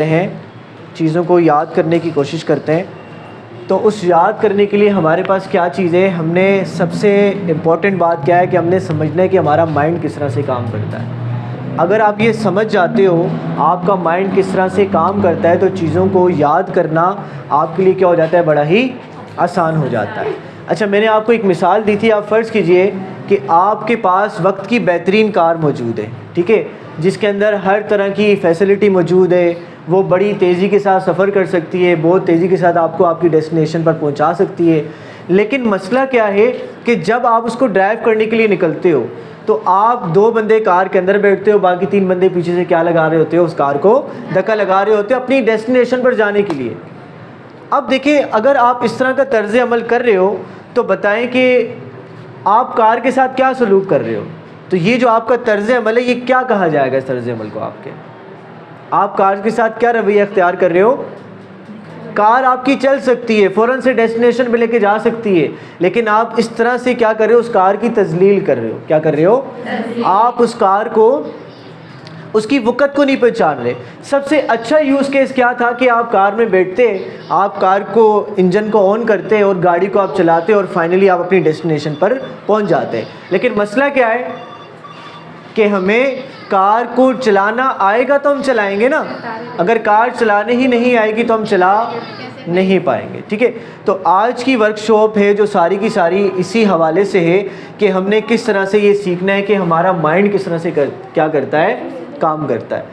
हैं, चीज़ों को याद करने की कोशिश करते हैं, तो उस याद करने के लिए हमारे पास क्या चीज़ है। हमने सबसे इम्पॉर्टेंट बात क्या है कि हमने समझना है कि हमारा माइंड किस तरह से काम करता है। अगर आप ये समझ जाते हो आपका माइंड किस तरह से काम करता है, तो चीज़ों को याद करना आपके लिए क्या हो जाता है, बड़ा ही आसान हो जाता है। अच्छा, मैंने आपको एक मिसाल दी थी। आप फ़र्ज़ कीजिए कि आपके पास वक्त की बेहतरीन कार मौजूद है, ठीक है, जिसके अंदर हर तरह की फ़ैसिलिटी मौजूद है। वो बड़ी तेज़ी के साथ सफ़र कर सकती है, बहुत तेज़ी के साथ आपको आपकी डेस्टिनेशन पर पहुंचा सकती है। लेकिन मसला क्या है कि जब आप उसको ड्राइव करने के लिए निकलते हो तो आप 2 बंदे कार के अंदर बैठते हो, बाकी 3 बंदे पीछे से क्या लगा रहे होते हो, उस कार को धक्का लगा रहे होते हो अपनी डेस्टिनेशन पर जाने के लिए। अब देखिए, अगर आप इस तरह का तर्ज़ अमल कर रहे हो तो बताएं कि आप कार के साथ क्या सलूक कर रहे हो। तो ये जो आपका तर्ज़ अमल है, ये क्या कहा जाएगा इस तर्ज़ अमल को आपके? आप कार के साथ क्या रवैया अख्तियार कर रहे हो? कार आपकी चल सकती है, फ़ौरन से डेस्टिनेशन पे लेके जा सकती है, लेकिन आप इस तरह से क्या कर रहे हो, उस कार की तज़लील कर रहे हो। क्या कर रहे हो? आप उस कार को, उसकी वक़्त को नहीं पहचान रहे। सबसे अच्छा यूज़ केस क्या था कि आप कार में बैठते, आप कार को, इंजन को ऑन करते और गाड़ी को आप चलाते और फाइनली आप अपनी डेस्टिनेशन पर पहुंच जाते। लेकिन मसला क्या है कि हमें कार को चलाना आएगा तो हम चलाएंगे ना, अगर कार चलाने ही नहीं आएगी तो हम चला नहीं पाएंगे। ठीक है, तो आज की वर्कशॉप है जो सारी की सारी इसी हवाले से है कि हमने किस तरह से ये सीखना है कि हमारा माइंड किस तरह से क्या करता है, काम करता है।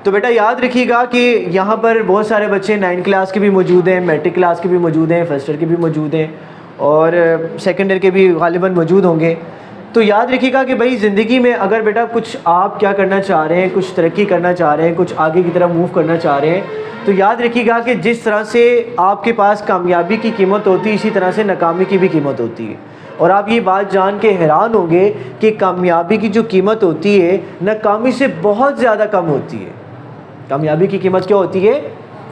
तो बेटा याद रखिएगा कि यहाँ पर बहुत सारे बच्चे 9th क्लास के भी मौजूद हैं, मैट्रिक क्लास के भी मौजूद हैं, फर्स्ट ईयर के भी मौजूद हैं और सेकेंड ईयर के भी गालिबन मौजूद होंगे। तो याद रखिएगा कि भाई ज़िंदगी में अगर बेटा कुछ आप क्या करना चाह रहे हैं, कुछ तरक्की करना चाह रहे हैं, कुछ आगे की तरफ मूव करना चाह रहे हैं, तो याद रखिएगा कि जिस तरह से आपके पास कामयाबी की कीमत होती है, इसी तरह से नाकामी की भी कीमत होती है। और आप ये बात जान के हैरान होंगे कि कामयाबी की जो कीमत होती है नाकामी से बहुत ज़्यादा कम होती है। कामयाबी की कीमत क्या होती है?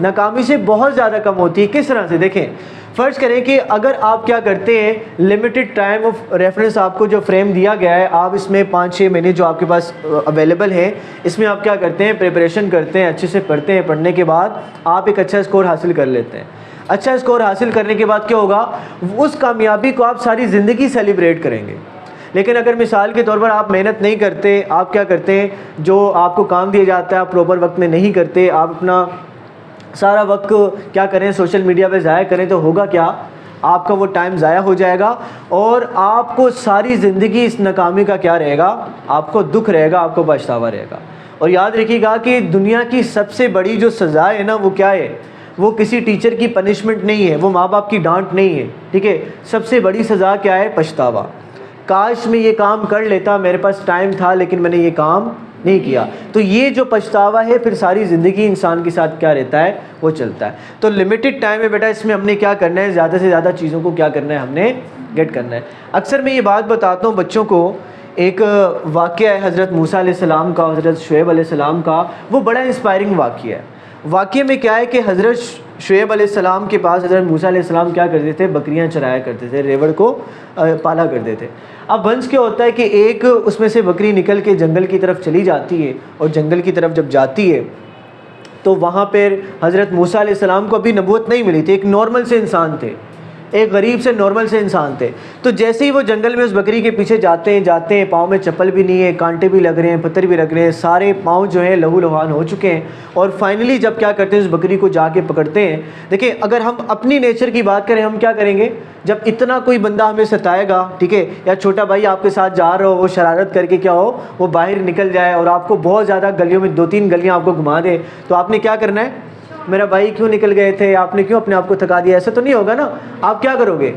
नाकामी से बहुत ज़्यादा कम होती है। किस तरह से? देखें, फ़र्ज़ करें कि अगर आप क्या करते हैं, लिमिटेड टाइम ऑफ रेफरेंस आपको जो फ्रेम दिया गया है, आप इसमें 5-6 महीने जो आपके पास अवेलेबल है, इसमें आप क्या करते हैं, प्रिपरेशन करते हैं, अच्छे से पढ़ते हैं, पढ़ने के बाद आप एक अच्छा स्कोर हासिल कर लेते हैं। अच्छा स्कोर हासिल करने के बाद क्या होगा, उस कामयाबी को आप सारी ज़िंदगी सेलिब्रेट करेंगे। लेकिन अगर मिसाल के तौर पर आप मेहनत नहीं करते, आप क्या करते हैं, जो आपको काम दिया जाता है आप प्रॉपर वक्त में नहीं करते, आप अपना सारा वक्त क्या करें, सोशल मीडिया पे ज़ाया करें, तो होगा क्या, आपका वो टाइम ज़ाया हो जाएगा और आपको सारी ज़िंदगी इस नाकामी का क्या रहेगा, आपको दुख रहेगा, आपको पछतावा रहेगा। और याद रखिएगा कि दुनिया की सबसे बड़ी जो सज़ा है ना, वो क्या है, वो किसी टीचर की पनिशमेंट नहीं है, वो माँ बाप की डांट नहीं है। ठीक है, सबसे बड़ी सज़ा क्या है? पछतावा। काश मैं ये काम कर लेता, मेरे पास टाइम था लेकिन मैंने ये काम नहीं किया। तो ये जो पछतावा है फिर सारी ज़िंदगी इंसान के साथ क्या रहता है, वो चलता है। तो लिमिटेड टाइम है बेटा, इसमें हमने क्या करना है, ज़्यादा से ज़्यादा चीज़ों को क्या करना है, हमने गेट करना है। अक्सर मैं ये बात बताता हूँ बच्चों को, एक वाक़या है हज़रत मूसा अलैहिस्सलाम का, हज़रत शुएब अलैहिस्सलाम का, वो बड़ा इंस्पायरिंग वाक़या है। वाक़ये में क्या है कि हज़रत शुएब अलैहिस्सलाम के पास हज़रत मूसा अलैहिस्सलाम क्या करते थे, बकरियां चराया करते थे, रेवड़ को पाला करते थे। अब वंश क्या होता है कि एक उसमें से बकरी निकल के जंगल की तरफ चली जाती है और जंगल की तरफ जब जाती है तो वहाँ पर हज़रत मूसा अलैहिस्सलाम को अभी नबूवत नहीं मिली थी, एक नॉर्मल से इंसान थे, एक गरीब से नॉर्मल से इंसान थे। तो जैसे ही वो जंगल में उस बकरी के पीछे जाते हैं, पाँव में चप्पल भी नहीं है, कांटे भी लग रहे हैं, पत्थर भी लग रहे हैं, सारे पाँव जो हैं लहू लुहान हो चुके हैं, और फाइनली जब क्या करते हैं, उस बकरी को जाके पकड़ते हैं। देखिए, अगर हम अपनी नेचर की बात करें, हम क्या करेंगे, जब इतना कोई बंदा हमें सताएगा, ठीक है, या छोटा भाई आपके साथ जा रहा हो, वो शरारत करके क्या हो, वो बाहर निकल जाए और आपको बहुत ज़्यादा गलियों में 2-3 गलियाँ आपको घुमा दे, तो आपने क्या करना है, मेरा भाई क्यों निकल गए थे, आपने क्यों अपने आप को थका दिया, ऐसा तो नहीं होगा ना। आप क्या करोगे,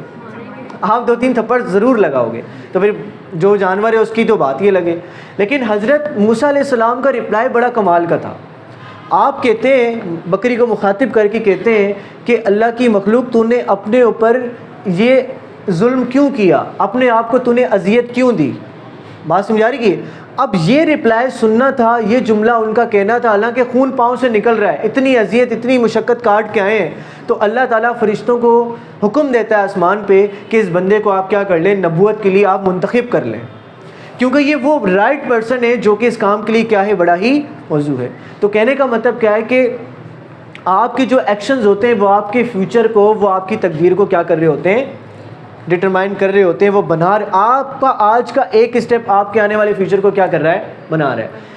आप 2-3 थप्पड़ ज़रूर लगाओगे। तो फिर जो जानवर है उसकी तो बात ये लगे। लेकिन हज़रत मूसा अलैहिस्सलाम का रिप्लाई बड़ा कमाल का था। आप कहते हैं, बकरी को मुखातिब करके कहते हैं कि अल्लाह की मखलूक, तूने अपने ऊपर ये जुल्म क्यों किया, अपने आप को तूने अजियत क्यों दी। बात समझा रही की? अब ये रिप्लाई सुनना था, ये जुमला उनका कहना था, हालांकि खून पाँव से निकल रहा है, इतनी अजियत, इतनी मुशक्क़त काट के आए हैं। तो अल्लाह ताला फरिश्तों को हुक्म देता है आसमान पे कि इस बंदे को आप क्या कर लें, नबूवत के लिए आप मुंतखब कर लें, क्योंकि ये वो राइट पर्सन है जो कि इस काम के लिए क्या है, बड़ा ही मौजू है। तो कहने का मतलब क्या है कि आपके जो एक्शंस होते हैं वो आपके फ्यूचर को, वो आपकी तकदीर को क्या कर रहे होते हैं, डिटरमाइन कर रहे होते हैं, वो बना रहे। आपका आज का एक स्टेप आपके आने वाले फ्यूचर को क्या कर रहा है, बना रहा है।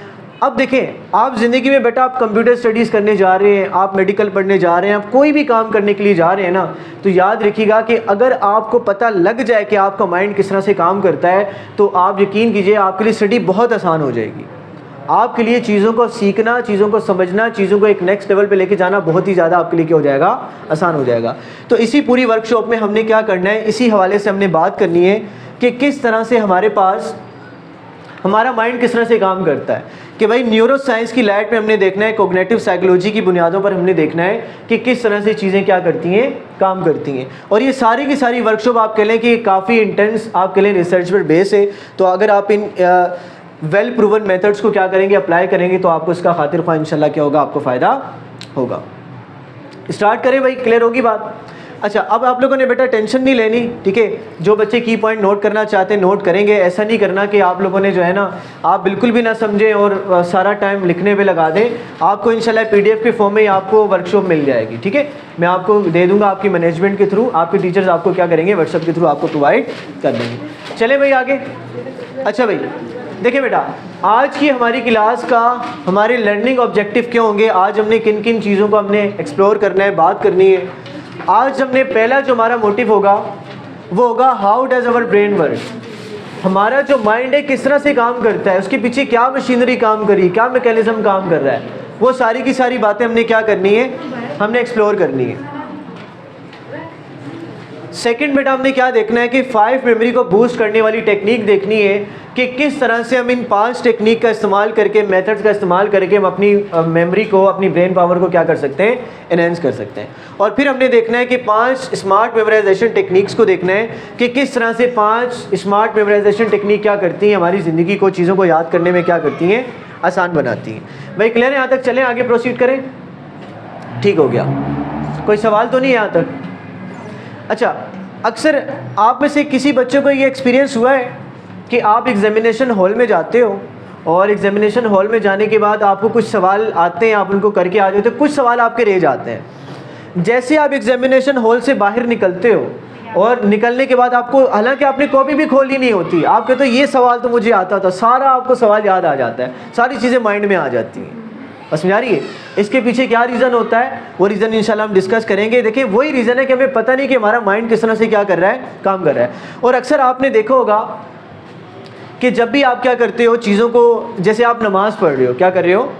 अब देखें, आप ज़िंदगी में बेटा आप कंप्यूटर स्टडीज़ करने जा रहे हैं, आप मेडिकल पढ़ने जा रहे हैं, आप कोई भी काम करने के लिए जा रहे हैं ना, तो याद रखिएगा कि अगर आपको पता लग जाए कि आपका माइंड किस तरह से काम करता है, तो आप यकीन कीजिए आपके लिए स्टडी बहुत आसान हो जाएगी। आपके लिए चीज़ों को सीखना, चीज़ों को समझना, चीज़ों को एक नेक्स्ट लेवल पे लेके जाना बहुत ही ज़्यादा आपके लिए क्या हो जाएगा, आसान हो जाएगा। तो इसी पूरी वर्कशॉप में हमने क्या करना है, इसी हवाले से हमने बात करनी है कि किस तरह से हमारे पास हमारा माइंड किस तरह से काम करता है। कि भाई न्यूरो साइंस की लाइट में हमने देखना है, कोग्निटिव साइकोलॉजी की बुनियादों पर हमने देखना है कि किस तरह से चीज़ें क्या करती हैं, काम करती हैं। और ये सारी की सारी वर्कशॉप आप कह लें कि काफ़ी इंटेंस आपके लिए रिसर्च पर बेस है। तो अगर आप इन वेल प्रूवन मेथड्स को क्या करेंगे, अप्लाई करेंगे, तो आपको इसका खातिर ख्वाह इंशाल्लाह क्या होगा, आपको फ़ायदा होगा। स्टार्ट करें भाई, क्लियर होगी बात। अच्छा, अब आप लोगों ने बेटा टेंशन नहीं लेनी, ठीक है। जो बच्चे की पॉइंट नोट करना चाहते हैं नोट करेंगे। ऐसा नहीं करना कि आप लोगों ने जो है ना, आप बिल्कुल भी ना समझें और सारा टाइम लिखने पे लगा दें। आपको इंशाल्लाह PDF के फॉर्म में आपको वर्कशॉप मिल जाएगी, ठीक है। मैं आपको दे दूंगा आपकी मैनेजमेंट के थ्रू, आपके टीचर्स आपको क्या करेंगे, व्हाट्सएप के थ्रू आपको प्रोवाइड कर देंगे। चले भाई आगे। अच्छा भाई देखिए बेटा, आज की हमारी क्लास का हमारे लर्निंग ऑब्जेक्टिव क्या होंगे, आज हमने किन किन चीज़ों को हमने एक्सप्लोर करना है, बात करनी है। आज हमने पहला जो हमारा मोटिव होगा वो होगा how does our brain work. हमारा जो माइंड है किस तरह से काम करता है, उसके पीछे क्या मशीनरी काम करी, क्या मैकेनिज्म काम कर रहा है, वो सारी की सारी बातें हमने क्या करनी है, हमने एक्सप्लोर करनी है। सेकंड बेटा हमने क्या देखना है कि 5 मेमोरी को बूस्ट करने वाली टेक्निक देखनी है कि किस तरह से हम इन 5 टेक्निक का इस्तेमाल करके, मेथड्स का इस्तेमाल करके हम अपनी मेमोरी को, अपनी ब्रेन पावर को क्या कर सकते हैं, एनहेंस कर सकते हैं। और फिर हमने देखना है कि 5 स्मार्ट मेमोराइजेशन टेक्निक्स को देखना है कि किस तरह से 5 स्मार्ट मेमोराइजेशन टेक्निक क्या करती हैं, हमारी ज़िंदगी को, चीज़ों को याद करने में क्या करती हैं, आसान बनाती हैं। भाई क्लियर है यहाँ तक? चलें आगे प्रोसीड करें। ठीक हो गया, कोई सवाल तो नहीं है यहाँ तक? अच्छा, अक्सर आप में से किसी बच्चे को ये एक्सपीरियंस हुआ है कि आप एग्जामिनेशन हॉल में जाते हो और एग्जामिनेशन हॉल में जाने के बाद आपको कुछ सवाल आते हैं, आप उनको करके आ जाते हो, कुछ सवाल आपके रह जाते हैं। जैसे आप एग्जामिनेशन हॉल से बाहर निकलते हो और निकलने के बाद आपको, हालांकि आपने कॉपी भी खोली नहीं होती, आप कहते हो ये सवाल तो मुझे आता था, सारा आपको सवाल याद आ जाता है, सारी चीज़ें माइंड में आ जाती हैं। बस समझ आ रही है? इसके पीछे क्या रीज़न होता है, वो रीज़न इंशाल्लाह हम डिस्कस करेंगे। देखिए वही रीज़न है कि हमें पता नहीं कि हमारा माइंड किस तरह से क्या कर रहा है, काम कर रहा है। और अक्सर आपने देखा होगा कि जब भी आप क्या करते हो चीज़ों को, जैसे आप नमाज़ पढ़ रहे हो, क्या कर रहे हो,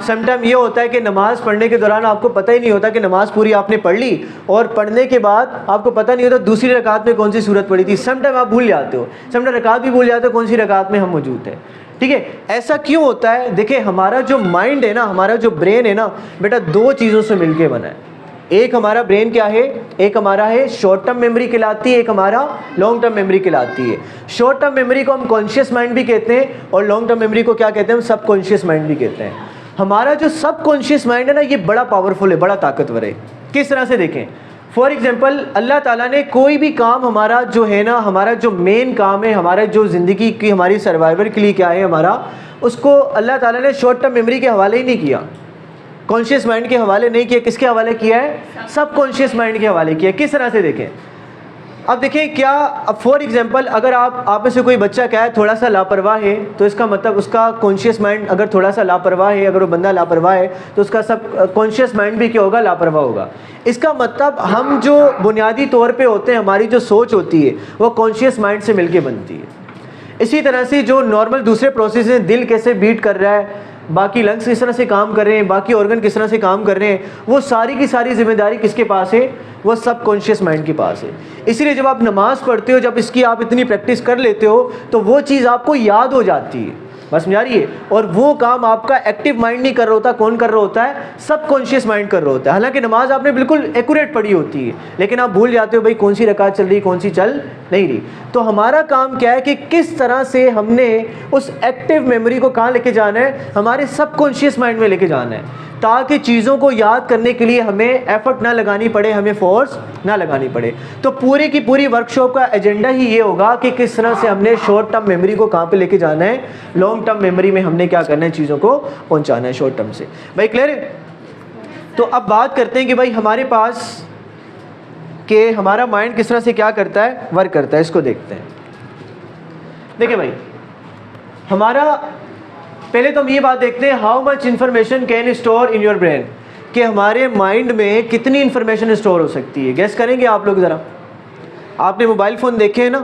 समटाइम ये होता है कि नमाज़ पढ़ने के दौरान आपको पता ही नहीं होता कि नमाज़ पूरी आपने पढ़ ली, और पढ़ने के बाद आपको पता नहीं होता दूसरी रकात में कौन सी सूरत पढ़ी थी। समटाइम आप भूल जाते हो, समटाइम रकात भी भूल जाते हो कौन सी रकात में हम मौजूद है, ठीक है। ऐसा क्यों होता है? देखिए हमारा जो माइंड है ना, हमारा जो ब्रेन है ना बेटा, 2 चीज़ों से मिलके बना है। एक हमारा ब्रेन क्या है, एक हमारा है शॉर्ट टर्म मेमोरी कहलाती है, एक हमारा लॉन्ग टर्म मेमोरी कहलाती है। शॉर्ट टर्म मेमोरी को हम कॉन्शियस माइंड भी कहते हैं और लॉन्ग टर्म मेमोरी को क्या कहते हैं, हम सब कॉन्शियस माइंड भी कहते हैं। हमारा जो सब कॉन्शियस माइंड है ना, ये बड़ा पावरफुल है, बड़ा ताकतवर है। किस तरह से देखें, फॉर एग्जाम्पल अल्लाह ताला ने कोई भी काम हमारा जो है ना, हमारा जो मेन काम है, हमारा जो ज़िंदगी की हमारी सर्वाइवल के लिए क्या है हमारा, उसको अल्लाह ताला ने शॉर्ट टर्म मेमोरी के हवाले ही नहीं किया, कॉन्शियस माइंड के हवाले नहीं किया। किसके हवाले किया है? सब कॉन्शियस माइंड के हवाले किया। किस तरह से देखें, अब देखें क्या, अब फॉर एग्जांपल अगर आप में से कोई बच्चा क्या है, थोड़ा सा लापरवाह है, तो इसका मतलब उसका कॉन्शियस माइंड अगर थोड़ा सा लापरवाह है, अगर वो बंदा लापरवाह है तो उसका सब कॉन्शियस माइंड भी क्या होगा, लापरवाह होगा। इसका मतलब हम जो बुनियादी तौर पे होते हैं, हमारी जो सोच होती है वो कॉन्शियस माइंड से मिलके बनती है। इसी तरह से जो नॉर्मल दूसरे प्रोसेस हैं, दिल कैसे बीट कर रहा है, बाकी लंग्स किस तरह से काम कर रहे हैं, बाकी ऑर्गन किस तरह से काम कर रहे हैं, वो सारी की सारी जिम्मेदारी किसके पास है, वो सब कॉन्शियस माइंड के पास है। इसीलिए जब आप नमाज़ पढ़ते हो, जब इसकी आप इतनी प्रैक्टिस कर लेते हो तो वो चीज़ आपको याद हो जाती है। बस समझ आ रही है? और वो काम आपका एक्टिव माइंड नहीं कर रहा होता, कौन कर रहा होता है, सब कॉन्शियस माइंड कर रहा होता है। हालांकि नमाज आपने बिल्कुल एक्यूरेट पढ़ी होती है, लेकिन आप भूल जाते हो भाई कौन सी रकात चल रही, कौन सी चल नहीं रही। तो हमारा काम क्या है कि किस तरह से हमने उस एक्टिव मेमोरी को कहाँ लेके जाना है, हमारे सब कॉन्शियस माइंड में लेके जाना है, ताकि चीज़ों को याद करने के लिए हमें एफर्ट ना लगानी पड़े, हमें फोर्स ना लगानी पड़े। तो पूरी की पूरी वर्कशॉप का एजेंडा ही ये होगा कि किस तरह से हमने शॉर्ट टर्म मेमोरी को कहाँ पे लेके जाना है, लॉन्ग टर्म मेमोरी में हमने क्या करना है, चीज़ों को पहुँचाना है शॉर्ट टर्म से। भाई क्लियर है? तो अब बात करते हैं कि भाई हमारे पास कि हमारा माइंड किस तरह से क्या करता है, वर्क करता है। इसको देखते हैं। देखिए भाई, हमारा पहले तो हम ये बात देखते हैं, how much information can store in your brain, कि हमारे माइंड में कितनी इंफॉर्मेशन स्टोर हो सकती है। गैस करेंगे आप लोग ज़रा। आपने मोबाइल फ़ोन देखे हैं ना,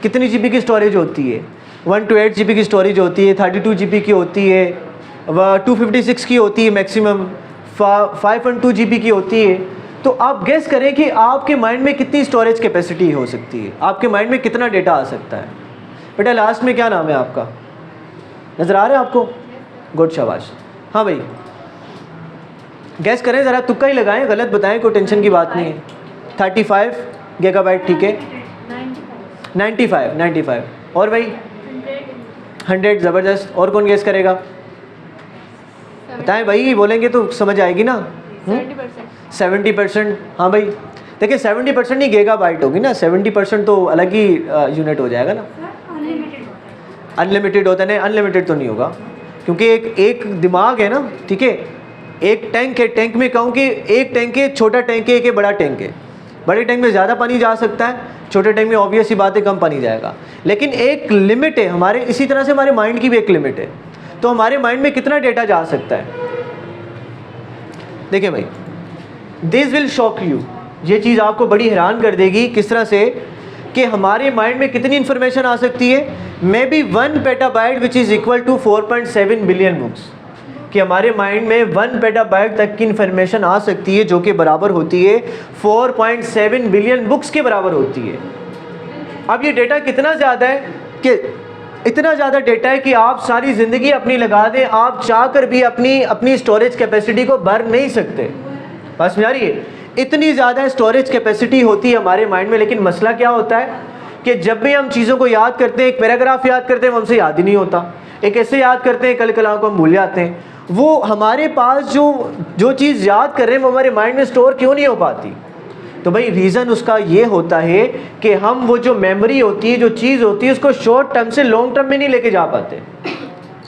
कितनी GB की स्टोरेज होती है? 128 GB की स्टोरेज होती है, 32 GB की होती है, 256 की होती है मैक्सिमम, 512 GB की होती है। तो आप गैस करें कि आपके माइंड में कितनी स्टोरेज कैपेसिटी हो सकती है, आपके माइंड में कितना डेटा आ सकता है। बेटा लास्ट में क्या नाम है आपका, नज़र आ रहा है आपको? गुड, शाबाश। हाँ भाई, गैस करें ज़रा, तुक्का ही लगाएं, गलत बताएं, कोई टेंशन की बात नहीं है। 35 गीगाबाइट, ठीक है। 95 और भाई 100, ज़बरदस्त। और कौन गैस करेगा? बताएं भाई, बोलेंगे तो समझ आएगी ना। 70%। हाँ भाई, देखिए 70% नहीं गीगाबाइट होगी ना, 70% तो अलग ही यूनिट हो जाएगा ना। अनलिमिटेड होता है, नहीं अनलिमिटेड तो नहीं होगा, क्योंकि एक दिमाग है ना, ठीक है। एक टैंक है, टैंक में कहूँ कि एक टैंक है, छोटा टैंक है, एक बड़ा टैंक है। बड़े टैंक में ज़्यादा पानी जा सकता है, छोटे टैंक में ऑब्वियस सी बात है कम पानी जाएगा, लेकिन एक लिमिट है हमारे। इसी तरह से हमारे माइंड की भी एक लिमिट है। तो हमारे माइंड में कितना डेटा जा सकता है? देखिए भाई, दिस विल शॉक यू, ये चीज़ आपको बड़ी हैरान कर देगी किस तरह से कि हमारे माइंड में कितनी इंफॉर्मेशन आ सकती है। Maybe 1 petabyte which is equal to 4.7 billion books, कि हमारे माइंड में 1 पेटाबाइट तक की इंफॉर्मेशन आ सकती है, जो कि बराबर होती है 4.7 बिलियन बुक्स के बराबर होती है। अब ये डेटा कितना ज़्यादा है कि इतना ज़्यादा डेटा है कि आप सारी ज़िंदगी अपनी लगा दें, आप चाह कर भी अपनी स्टोरेज कैपेसिटी को भर नहीं सकते। बस में आ रही है, इतनी ज़्यादा स्टोरेज कैपेसिटी होती है हमारे माइंड में। लेकिन मसला क्या होता है कि जब भी हम चीज़ों को याद करते हैं, एक पैराग्राफ याद करते हैं, वो हमसे याद ही नहीं होता। एक ऐसे याद करते हैं, कल कलाम को हम भूल जाते हैं। वो हमारे पास जो चीज़ याद कर रहे हैं वो हमारे माइंड में स्टोर क्यों नहीं हो पाती? तो भाई रीज़न उसका ये होता है कि हम वो जो मेमोरी होती है, जो चीज़ होती है, उसको शॉर्ट टर्म से लॉन्ग टर्म में नहीं लेके जा पाते।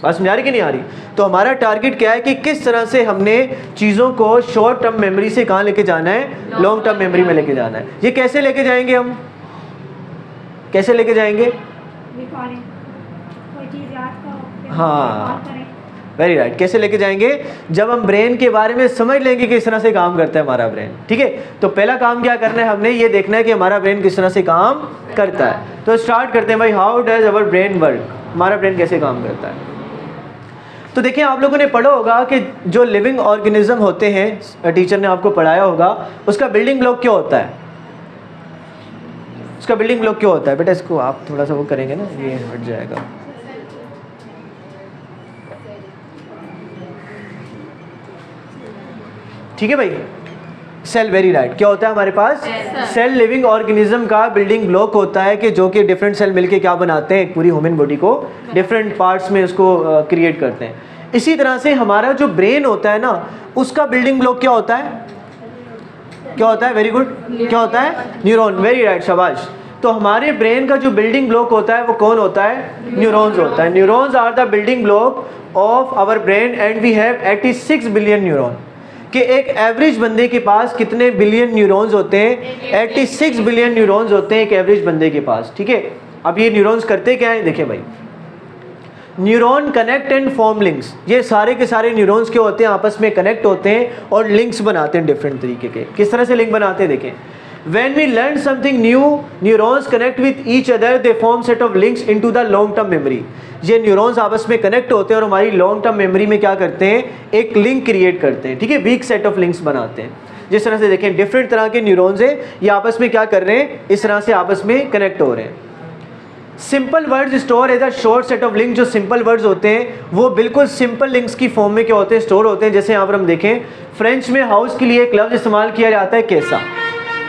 बात समझ आ रही कि नहीं आ रही? तो हमारा टारगेट क्या है कि किस तरह से हमने चीज़ों को शॉर्ट टर्म मेमोरी से कहाँ लेके जाना है, लॉन्ग टर्म मेमोरी में लेके जाना है। ये कैसे लेके जाएंगे हम, कैसे लेके जाएंगे? हाँ, वेरी राइट। कैसे लेके जाएंगे? जब हम ब्रेन के बारे में समझ लेंगे कि किस तरह से काम करता है हमारा ब्रेन, ठीक है। तो पहला काम क्या करना है, हमने ये देखना है कि हमारा ब्रेन किस तरह से काम करता है। तो स्टार्ट करते हैं भाई, how does our brain work, हमारा ब्रेन कैसे काम करता है। तो देखिए, आप लोगों ने पढ़ा होगा कि जो लिविंग ऑर्गेनिज्म होते हैं, टीचर ने आपको पढ़ाया होगा, उसका बिल्डिंग ब्लॉक क्या होता है? उसका बिल्डिंग ब्लॉक क्या होता है? बेटा इसको आप थोड़ा सा वो करेंगे ना, ये हट जाएगा। ठीक है भाई, सेल, वेरी राइट। क्या होता है हमारे पास? सेल लिविंग ऑर्गेनिज्म का बिल्डिंग ब्लॉक होता है, कि जो कि डिफरेंट सेल मिलके क्या बनाते हैं, एक पूरी ह्यूमन बॉडी को डिफरेंट पार्ट्स में उसको क्रिएट करते हैं। इसी तरह से हमारा जो ब्रेन होता है ना, उसका बिल्डिंग ब्लॉक क्या होता है? क्या होता है? वेरी गुड, क्या होता है? न्यूरॉन, वेरी राइट, शाबाश। तो हमारे ब्रेन का जो बिल्डिंग ब्लॉक होता है वो कौन होता है? न्यूरॉन्स होता है। Neurons are the building block of our brain and we have 86 billion neuron. कि एक एवरेज बंदे के पास कितने बिलियन न्यूरॉन्स होते हैं? 86 बिलियन न्यूरॉन्स होते हैं एक एवरेज बंदे के पास, ठीक है। अब ये न्यूरॉन्स करते क्या है, देखिए भाई, neuron connect and form links. ये सारे के सारे न्यूरॉन्स क्या होते हैं? आपस में कनेक्ट होते हैं और लिंक्स बनाते हैं डिफरेंट तरीके के। किस तरह से लिंक बनाते हैं देखें। When we learn something new, neurons connect with each other. They form set of links into the long term memory. ये न्यूरॉन्स आपस में कनेक्ट होते हैं और हमारी लॉन्ग टर्म मेमोरी में क्या करते हैं? एक लिंक क्रिएट करते हैं, ठीक है। वीक सेट ऑफ लिंक्स बनाते हैं। जिस तरह से देखें, डिफरेंट तरह के न्यूरॉन्स हैं, ये आपस में क्या कर रहे हैं? इस तरह से आपस में कनेक्ट हो रहे हैं। Simple words store as a short set of link. जो सिंपल वर्ड्स होते हैं वो बिल्कुल सिंपल लिंक्स की फॉर्म में क्या होते हैं? स्टोर होते हैं। जैसे यहाँ पर हम देखें, फ्रेंच में हाउस के लिए एक लफ्ज़ इस्तेमाल किया जाता है, कैसा,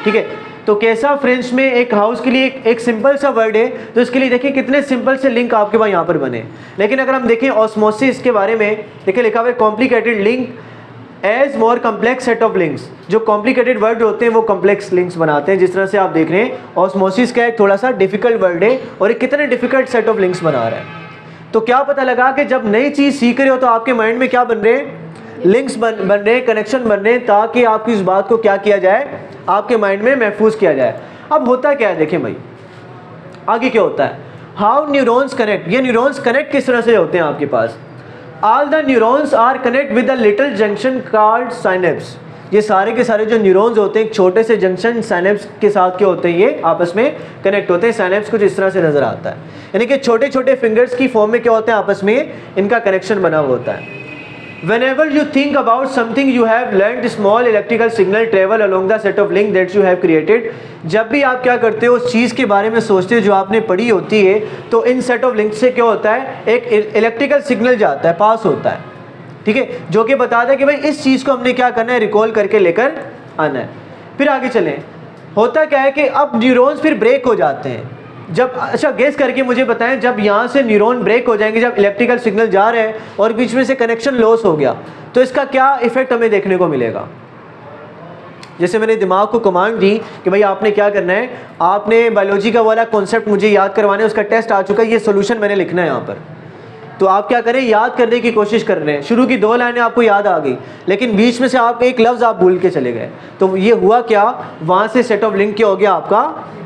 ठीक है। तो कैसा फ्रेंच में एक हाउस के लिए एक सिंपल सा वर्ड है। तो इसके लिए देखिए कितने सिंपल से लिंक आपके पास यहाँ पर बने। लेकिन अगर हम देखें ऑस्मोसिस के बारे में, देखिए लिखा हुआ है complicated link as more complex set of links. जो कॉम्प्लिकेटेड वर्ड होते हैं वो कम्प्लेक्स लिंक्स बनाते हैं। जिस तरह से आप देख रहे हैं, ऑस्मोसिस का एक थोड़ा सा डिफिकल्ट वर्ड है और एक कितने डिफिकल्ट सेट ऑफ लिंक्स बना रहा है। तो क्या पता लगा कि जब नई चीज़ सीख रहे हो तो आपके माइंड में क्या बन रहे हैं? लिंक्स बन रहे हैं, कनेक्शन बन रहे हैं, ताकि आपकी इस बात को क्या किया जाए, आपके माइंड में महफूज किया जाए। अब होता क्या है, देखें भाई आगे क्या होता है, हाउ न्यूरॉन्स कनेक्ट। ये न्यूरॉन्स कनेक्ट किस तरह से होते हैं आपके पास, all the neurons are connect with a little junction called synapse. ये सारे के सारे जो न्यूरॉन्स होते हैं एक छोटे से जंक्शन साइनेप्स के साथ क्या होते हैं, ये आपस में कनेक्ट होते हैं। साइनेप्स कुछ इस तरह से नजर आता है, यानी कि छोटे छोटे फिंगर्स की फॉर्म में क्या होते हैं, आपस में इनका कनेक्शन बना हुआ होता है। Whenever you think about something you have learned, small electrical signal travel along the set of link that you have created। जब भी आप क्या करते हो, उस चीज़ के बारे में सोचते हो जो आपने पढ़ी होती है, तो इन सेट ऑफ लिंक से क्या होता है, एक इलेक्ट्रिकल सिग्नल जाता है, पास होता है, ठीक है, जो कि बताता है कि भाई इस चीज़ को हमने क्या करना है, रिकॉल करके लेकर आना है। फिर आगे चलें, होता क्या है कि अब न्यूरॉन्स फिर ब्रेक हो जाते हैं। जब, अच्छा गेस करके मुझे बताएं, जब यहाँ से न्यूरॉन ब्रेक हो जाएंगे, जब इलेक्ट्रिकल सिग्नल जा रहे हैं और बीच में से कनेक्शन लॉस हो गया, तो इसका क्या इफेक्ट हमें देखने को मिलेगा। जैसे मैंने दिमाग को कमांड दी कि भाई आपने क्या करना है, आपने बायोलॉजी का वाला कॉन्सेप्ट मुझे याद करवाना है, उसका टेस्ट आ चुका है, ये सोल्यूशन मैंने लिखना है यहाँ पर। तो आप क्या करें, याद करने की कोशिश कर रहे हैं, शुरू की 2 लाइनें आपको याद आ गई, लेकिन बीच में से आप एक लफ्ज़ आप भूल के चले गए, तो ये हुआ क्या, वहाँ से सेट ऑफ लिंक क्या हो गया, आपका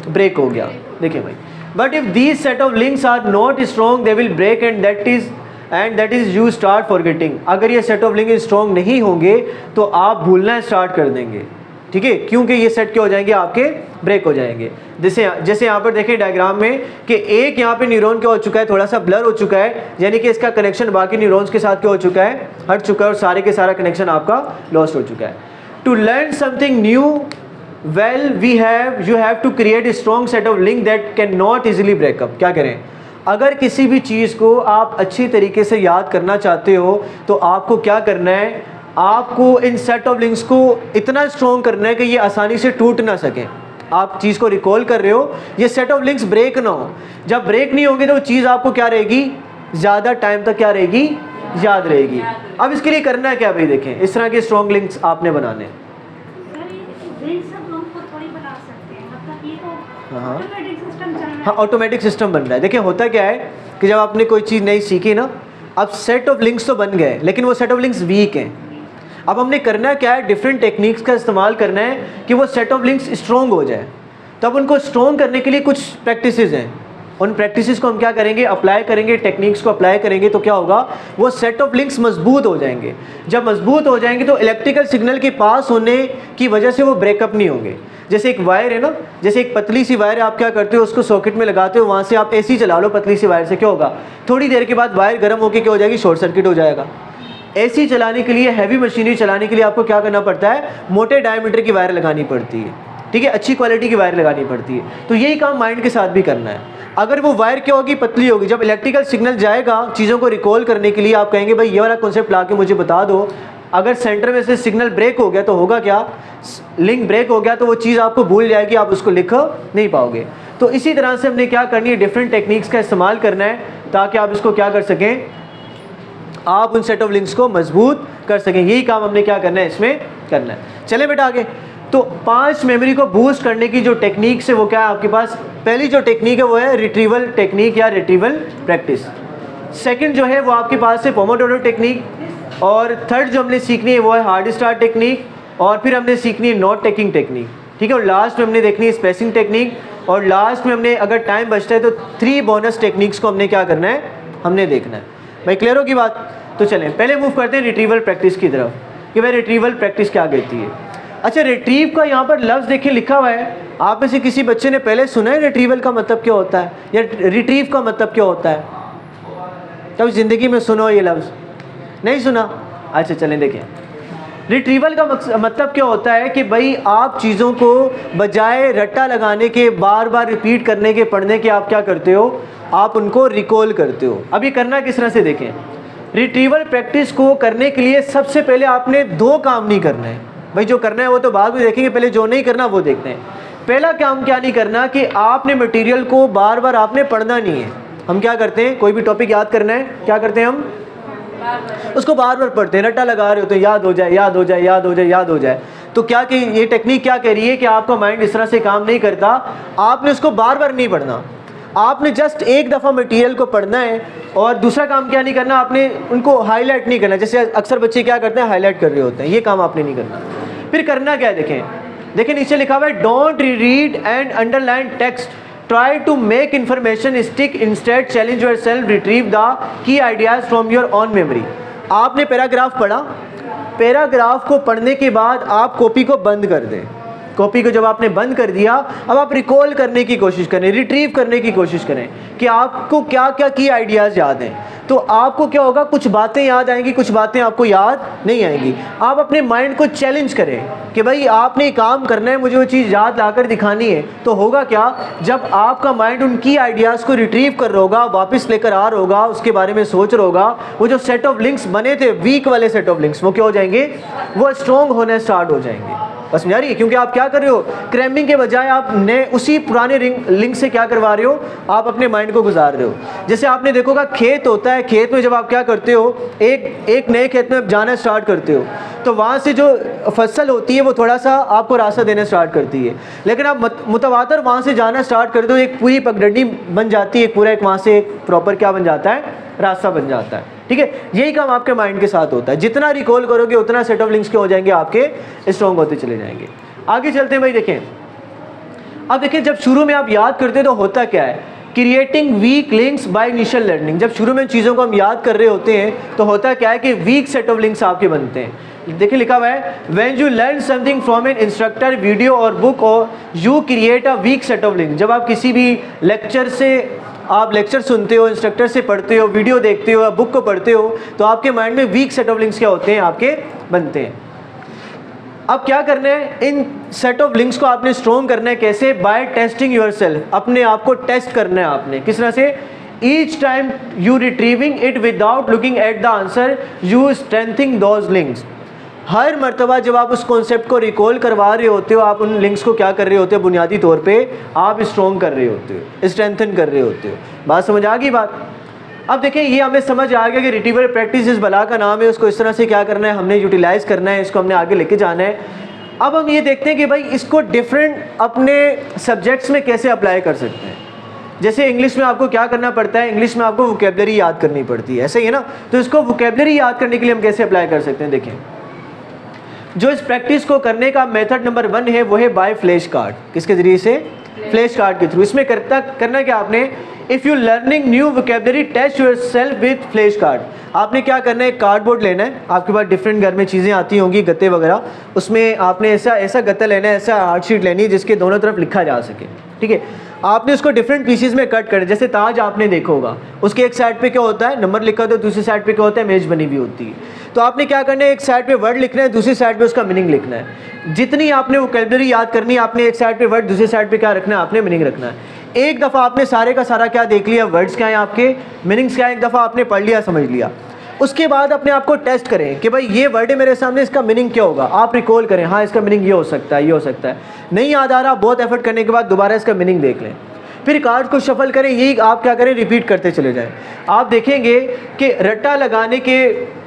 ब्रेक हो गया। देखिए भाई, but if these set of links are not strong they will break and that is you start forgetting। अगर ये set of link strong नहीं होंगे तो आप भूलना स्टार्ट कर देंगे, ठीक है, क्योंकि ये सेट क्या हो जाएंगे, आपके ब्रेक हो जाएंगे। जैसे यहाँ पर देखें डायग्राम में कि एक यहाँ पे न्यूरॉन क्या हो चुका है, थोड़ा सा ब्लर हो चुका है, यानी कि इसका कनेक्शन बाकी न्यूरॉन्स के साथ क्या हो चुका है, हट चुका है, और सारे के सारा कनेक्शन आपका लॉस्ट हो चुका है। To learn something new well you have to create a strong set of link that cannot easily break up। क्या करें, अगर किसी भी चीज़ को आप अच्छी तरीके से याद करना चाहते हो तो आपको क्या करना है, आपको इन सेट ऑफ लिंक्स को इतना स्ट्रॉन्ग करना है कि ये आसानी से टूट ना सकें। आप चीज़ को रिकॉल कर रहे हो, ये सेट ऑफ लिंक्स ब्रेक ना हो। जब ब्रेक नहीं होंगे तो चीज़ आपको क्या रहेगी, ज़्यादा टाइम तक क्या रहेगी, याद रहेगी। अब इसके लिए करना है क्या भाई, देखें इस तरह के स्ट्रॉन्ग लिंक्स आपने बनाने। हाँ, ऑटोमेटिक सिस्टम बन रहा है। देखिए होता क्या है कि जब आपने कोई चीज़ नई सीखी ना, अब सेट ऑफ लिंक्स तो बन गए, लेकिन वो सेट ऑफ लिंक्स वीक हैं। अब हमने करना क्या है, डिफरेंट टेक्निक्स का इस्तेमाल करना है कि वो सेट ऑफ लिंक्स स्ट्रॉन्ग हो जाए। तब उनको स्ट्रॉन्ग करने के लिए कुछ प्रैक्टिसेस हैं, उन प्रैक्टिसेस को हम क्या करेंगे, अप्लाई करेंगे, टेक्निक्स को अप्लाई करेंगे, तो क्या होगा, वो सेट ऑफ लिंक्स मजबूत हो जाएंगे। जब मजबूत हो जाएंगे तो इलेक्ट्रिकल सिग्नल के पास होने की वजह से वो ब्रेकअप नहीं होंगे। जैसे एक वायर है ना, जैसे एक पतली सी वायर आप क्या करते हो, उसको सॉकेट में लगाते हो, वहाँ से आप एसी चला लो पतली सी वायर से, क्या होगा, थोड़ी देर के बाद वायर गर्म होकर क्या हो जाएगी, शॉर्ट सर्किट हो जाएगा। एसी चलाने के लिए, हैवी मशीनरी चलाने के लिए आपको क्या करना पड़ता है, मोटे डायमीटर की वायर लगानी पड़ती है, ठीक है, अच्छी क्वालिटी की वायर लगानी पड़ती है। तो यही काम माइंड के साथ भी करना है। अगर वो वायर क्या होगी, पतली होगी, जब इलेक्ट्रिकल सिग्नल जाएगा चीज़ों को रिकॉल करने के लिए, आप कहेंगे भाई ये वाला कॉन्सेप्ट ला के मुझे बता दो। अगर सेंटर में से सिग्नल ब्रेक हो गया तो होगा क्या, लिंक ब्रेक हो गया तो वो चीज़ आपको भूल जाएगी, आप उसको लिख नहीं पाओगे। तो इसी तरह से हमने क्या करनी है, डिफरेंट टेक्निक्स का इस्तेमाल करना है ताकि आप इसको क्या कर सकें, आप उन सेट ऑफ लिंक्स को मजबूत कर सकें। यही काम हमने क्या करना है, इसमें करना है। चले बेटा आगे। तो 5 मेमोरी को बूस्ट करने की जो टेक्निक्स है वो क्या है आपके पास, पहली जो टेक्निक है वो है रिट्रीवल टेक्निक या रिट्रीवल प्रैक्टिस। सेकंड जो है वो आपके पास है पोमोडोरो टेक्निक, और थर्ड जो हमने सीखनी है वो है हार्ड स्टार्ट टेक्निक, और फिर हमने सीखनी है नोट टेकिंग टेक्निक, ठीक है, और लास्ट में हमने देखनी है स्पेसिंग टेक्निक, और लास्ट में हमने अगर टाइम बचता है तो 3 बोनस टेक्निक्स को हमने क्या करना है, हमने देखना है। भाई क्लियर होगी बात। तो चलें पहले मूव करते हैं रिट्रीवल प्रैक्टिस की तरफ कि भाई रिट्रीवल प्रैक्टिस क्या कहती है। अच्छा, रिट्रीव का यहाँ पर लफ्ज़ देखिए लिखा हुआ है, आप में से किसी बच्चे ने पहले सुना है रिट्रीवल का मतलब क्या होता है, या रिट्रीव का मतलब क्या होता है, कभी ज़िंदगी में सुनो ये लफ्ज़, नहीं सुना? अच्छा चलें देखें, रिट्रीवल का मतलब क्या होता है कि भाई आप चीज़ों को बजाय रट्टा लगाने के, बार बार रिपीट करने के, पढ़ने के, आप क्या करते हो, आप उनको रिकॉल करते हो। अब ये करना किस तरह से देखें, रिट्रीवल प्रैक्टिस को करने के लिए सबसे पहले आपने 2 काम नहीं करना है। भाई जो करना है वो तो बाद में देखेंगे, पहले जो नहीं करना वो देखते हैं। पहला काम क्या नहीं करना कि आपने मटेरियल को बार बार आपने पढ़ना नहीं है। हम क्या करते हैं, कोई भी टॉपिक याद करना है, क्या करते हैं हम, उसको बार बार पढ़ते हैं, रट्टा लगा रहे होते हैं, याद हो जाए, याद हो जाए, याद हो जाए, याद हो जाए। तो क्या कि ये टेक्निक क्या कह रही है कि आपका माइंड इस तरह से काम नहीं करता, आपने उसको बार बार नहीं पढ़ना। आपने जस्ट एक दफ़ा मटेरियल को पढ़ना है और दूसरा काम क्या नहीं करना, आपने उनको हाईलाइट नहीं करना। जैसे अक्सर बच्चे क्या करते हैं, हाईलाइट कर रहे होते हैं, ये काम आपने नहीं करना। फिर करना क्या है, देखें नीचे लिखा हुआ है don't read and underline text, try to make information stick, instead challenge yourself, retrieve the key ideas from your own memory. आपने पैराग्राफ पढ़ा, पैराग्राफ को पढ़ने के बाद आप कॉपी को बंद कर दें। कॉपी को जब आपने बंद कर दिया, अब आप रिकॉल करने की कोशिश करें, रिट्रीव करने की कोशिश करें कि आपको क्या क्या की आइडियाज़ याद हैं। तो आपको क्या होगा, कुछ बातें याद आएंगी, कुछ बातें आपको याद नहीं आएंगी। आप अपने माइंड को चैलेंज करें कि भाई आपने काम करना है, मुझे वो चीज़ याद लाकर दिखानी है। तो होगा क्या, जब आपका माइंड उनकी आइडियाज़ को रिट्रीव कर रहा होगा, वापस लेकर आ रहा होगा, उसके बारे में सोच रहा होगा, वो जो सेट ऑफ लिंक्स बने थे, वीक वाले सेट ऑफ लिंक्स, वो क्या हो जाएंगे, वो स्ट्रॉन्ग होने स्टार्ट हो जाएंगे। बस समझ आ रही है? क्योंकि आप क्या कर रहे हो, क्रैमिंग के बजाय आप नए उसी पुराने लिंक से क्या करवा रहे हो, आप अपने माइंड को गुजार रहे हो। जैसे आपने देखोगा खेत होता है, खेत में जब आप क्या करते हो, एक नए खेत में जाना स्टार्ट करते हो तो वहाँ से जो फसल होती है वो थोड़ा सा आपको रास्ता देना स्टार्ट करती है। लेकिन आप मुतवातर वहाँ से जाना स्टार्ट करते हो, एक पूरी पगडंडी बन जाती है, पूरा एक वहाँ से एक प्रॉपर क्या बन जाता है, रास्ता बन जाता है। ठीक है, यही काम आपके माइंड के साथ होता है। जितना रिकॉल करोगे उतना सेट ऑफ लिंक्स के हो जाएंगे, आपके स्ट्रॉन्ग होते चले जाएंगे। आगे चलते हैं भाई, देखें अब देखें, जब शुरू में आप याद करते हो तो होता क्या है, creating weak links by initial learning. जब शुरू में चीज़ों को हम याद कर रहे होते हैं तो होता क्या है कि वीक सेट ऑफ लिंक्स आपके बनते हैं। देखिए लिखा हुआ है when you learn something from an instructor, video और बुक, और you create a weak set of link. जब आप किसी भी लेक्चर से आप लेक्चर सुनते हो, इंस्ट्रक्टर से पढ़ते हो, वीडियो देखते हो या बुक को पढ़ते हो, तो आपके माइंड में वीक सेट ऑफ लिंक्स क्या होते हैं, आपके बनते हैं। अब क्या करना है, इन सेट ऑफ लिंक्स को आपने स्ट्रॉन्ग करना है। कैसे, बाय टेस्टिंग योरसेल्फ, अपने आप को टेस्ट करना है आपने। किस तरह से, each time you retrieving it without looking at the answer, you strengthening those links. हर मर्तबा जब आप उस कॉन्सेप्ट को रिकॉल करवा रहे होते हो, आप उन लिंक्स को क्या कर रहे होते हो, बुनियादी तौर पे आप स्ट्रॉन्ग कर रहे होते हो, स्ट्रेंथन कर रहे होते हो। बात समझ आ गई बात। अब देखें, ये हमें समझ आ गया कि रिट्रीवल प्रैक्टिस इस बला का नाम है, उसको इस तरह से क्या करना है, हमने यूटिलाइज करना है, इसको हमने आगे लेके जाना है। अब हम ये देखते हैं कि भाई इसको डिफरेंट अपने सब्जेक्ट्स में कैसे अप्लाई कर सकते हैं। जैसे इंग्लिश में आपको क्या करना पड़ता है, इंग्लिश में आपको वोकेबलरी याद करनी पड़ती है, ऐसे ही है ना। तो इसको वोकेबलरी याद करने के लिए हम कैसे अप्लाई कर सकते हैं, देखें जो इस प्रैक्टिस को करने का मेथड नंबर 1 है वो है बाय फ्लैश कार्ड। किसके जरिए से, फ्लैश कार्ड के थ्रू। इसमें करना क्या आपने, if you learning new vocabulary test yourself with flash card. आपने क्या करना है, कार्डबोर्ड लेना है, आपके पास डिफरेंट घर में चीज़ें आती होंगी, गत्ते वगैरह, उसमें आपने ऐसा गत्ता लेना है, ऐसा हार्डशीट लेनी है जिसके दोनों तरफ लिखा जा सके। ठीक है, आपने उसको डिफरेंट पीसेस में कट कर, जैसे ताज आपने देखा होगा, उसके एक साइड पे क्या होता है, नंबर लिखा होता है, दूसरी साइड पे क्या होता है, इमेज बनी हुई होती है। तो आपने क्या करना है, एक साइड पे वर्ड लिखना है, दूसरी साइड पे उसका मीनिंग लिखना है। जितनी आपने वोकैबुलरी याद करनी है, आपने एक साइड पे वर्ड, दूसरी साइड पे क्या रखना है, आपने मीनिंग रखना है। एक दफ़ा आपने सारे का सारा क्या देख लिया, वर्ड्स क्या हैं आपके, मीनिंग्स क्या है, एक दफ़ा आपने पढ़ लिया, समझ लिया। उसके बाद अपने आप को टेस्ट करें कि भाई ये वर्ड है मेरे सामने, इसका मीनिंग क्या होगा। आप रिकॉल करें, हाँ इसका मीनिंग ये हो सकता है, ये हो सकता है। नहीं याद आ रहा, बहुत एफर्ट करने के बाद दोबारा इसका मीनिंग देख लें, फिर कार्ड को शफल करें। यही आप क्या करें, रिपीट करते चले जाएं। आप देखेंगे कि रट्टा लगाने के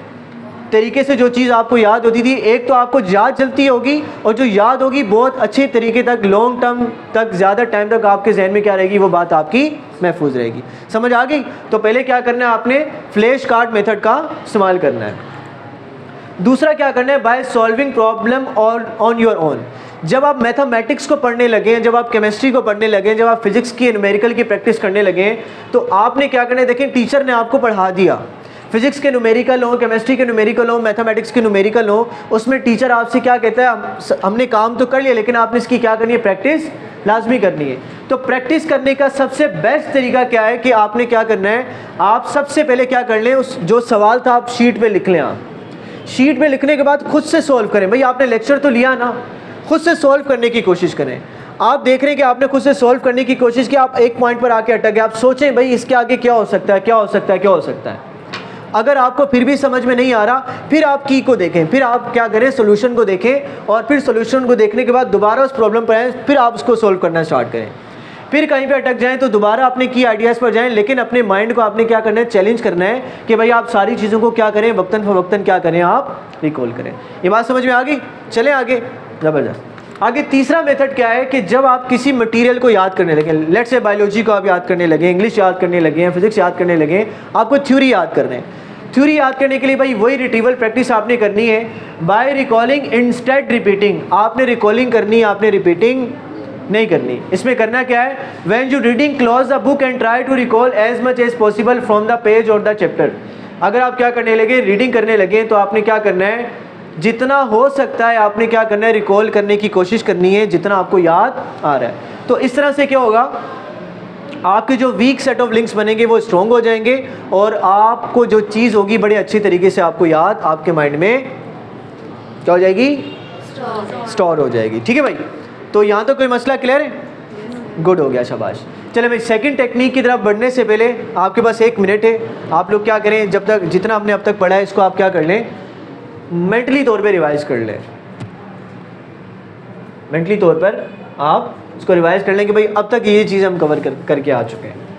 तरीके से जो चीज़ आपको याद होती थी, एक तो आपको याद चलती होगी, और जो याद होगी बहुत अच्छे तरीके तक, लॉन्ग टर्म तक, ज़्यादा टाइम तक आपके जहन में क्या रहेगी, वो बात आपकी महफूज रहेगी। समझ आ गई। तो पहले क्या करना है, आपने फ्लैश कार्ड मेथड का इस्तेमाल करना है। दूसरा क्या करना है, by solving problem on your own. जब आप मैथमेटिक्स को पढ़ने लगे, जब आप केमिस्ट्री को पढ़ने लगे, जब आप फिजिक्स की न्यूमेरिकल की प्रैक्टिस करने लगे, तो आपने क्या करना है, देखें टीचर ने आपको पढ़ा दिया, फिजिक्स के न्यूमेरिकल हो, केमिस्ट्री के न्यूमेरिकल हो, मैथमेटिक्स के न्यूमेरिकल हो, उसमें टीचर आपसे क्या कहता है, हमने काम तो कर लिया लेकिन आपने इसकी क्या करनी है, प्रैक्टिस लाजमी करनी है। तो प्रैक्टिस करने का सबसे बेस्ट तरीका क्या है कि आपने क्या करना है, आप सबसे पहले क्या कर लें, उस जो सवाल था आप शीट पे लिख लें। आप शीट पे लिखने के बाद खुद से सॉल्व करें। भाई आपने लेक्चर तो लिया ना, खुद से सॉल्व करने की कोशिश करें। आप देख रहे हैं कि आपने खुद से सॉल्व करने की कोशिश की, आप एक पॉइंट पर आके अटक गए, आप सोचें भाई इसके आगे क्या हो सकता है, क्या हो सकता है, क्या हो सकता है। अगर आपको फिर भी समझ में नहीं आ रहा, फिर आप की को देखें, फिर आप क्या करें, सोल्यूशन को देखें, और फिर सोल्यूशन को देखने के बाद दोबारा उस प्रॉब्लम पर आएँ, फिर आप उसको सोल्व करना स्टार्ट करें। फिर कहीं पे अटक जाएं तो दोबारा अपने की आइडियाज़ पर जाएं, लेकिन अपने माइंड को आपने क्या करना है, चैलेंज करना है कि भाई आप सारी चीज़ों को क्या करें, वक्तन फवक्तन क्या करें, आप रिकॉल करें। ये बात समझ में आ गई। चलें आगे, ज़बरदस्त। आगे तीसरा मेथड क्या है कि जब आप किसी मटेरियल को याद करने लगे, लेट्स से बायोलॉजी को आप याद करने लगे, इंग्लिश याद करने लगे हैं, फिजिक्स याद करने लगे, आपको थ्योरी याद करने हैं। थ्योरी याद करने के लिए भाई वही रिट्रीवल प्रैक्टिस आपने करनी है बाय रिकॉलिंग इंस्टेड रिपीटिंग। आपने रिकॉलिंग करनी है, आपने रिपीटिंग नहीं करनी। इसमें करना क्या है, when you reading close the book and try to recall as much as possible from the page और द चैप्टर। अगर आप क्या करने लगे, रीडिंग करने लगे, तो आपने क्या करना है, जितना हो सकता है आपने क्या करना है, रिकॉल करने की कोशिश करनी है जितना आपको याद आ रहा है। तो इस तरह से क्या होगा, आपके जो वीक सेट ऑफ लिंक्स बनेंगे वो स्ट्रॉन्ग हो जाएंगे और आपको जो चीज़ होगी बड़े अच्छी तरीके से आपको याद आपके माइंड में क्या हो जाएगी, स्टोर हो जाएगी। ठीक है भाई, तो यहाँ तो कोई मसला क्लियर है, गुड हो गया, शाबाश। चले भाई सेकंड टेक्निक की तरफ बढ़ने से पहले आपके पास 1 मिनट है, आप लोग क्या करें, जब तक जितना हमने अब तक पढ़ा है इसको आप क्या कर लें, मेंटली तौर पे रिवाइज कर लें। मेंटली तौर पर आप इसको रिवाइज कर लें कि भाई अब तक ये चीज़ हम कवर करके आ चुके हैं।